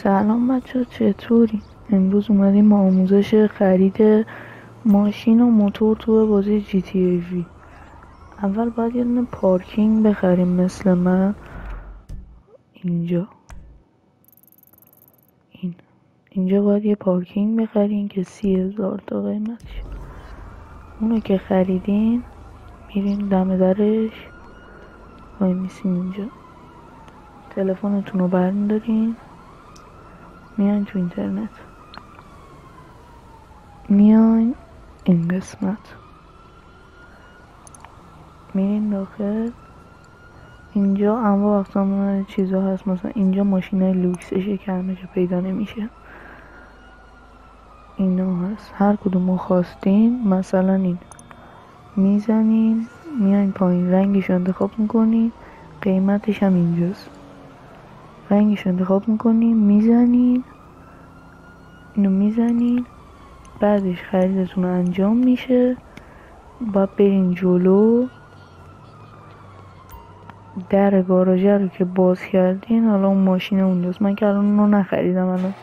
سلام بچه، چطوری؟ امروز اومدیم با آموزش خرید ماشین و موتور تو بازی جی تی ای وی. اول باید یه دونه پارکینگ بخریم مثل من. اینجا باید یه پارکینگ بخریم که 30,000 تا قیمتش. اونو که خریدین میرین دم درش، وای میسین اینجا، تلفنتون رو برمیدارین، میان تو اینترنت، میان این قسمت، میرین داخل. اینجا انواع اقسام چیزا هست، مثلا اینجا ماشینای لوکسشه که همه جا پیدا نمیشه، اینا هست. هر کدومو خواستین، مثلا این میزنین، میاین پایین رنگش انتخاب میکنین، قیمتش هم اینجاست، رنگش انتخاب میکنین، میزنین، اینو میزنین، بعدش خریدتون انجام میشه. باید برین جلو، در گاراژ رو که باز کردین، حالا اون ماشین اونجاست. من که الان اونو نخریدم الان،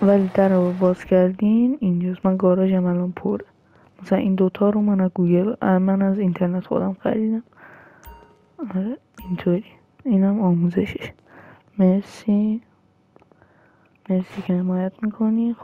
ولی در رو باز کردین اینجاست. من گاراژم الان پره. مثلا این دوتا رو من از گوگل، من از اینترنت خودم خریدم. آره اینطوری. اینم آموزشش. مرسی که حمایت میکنی.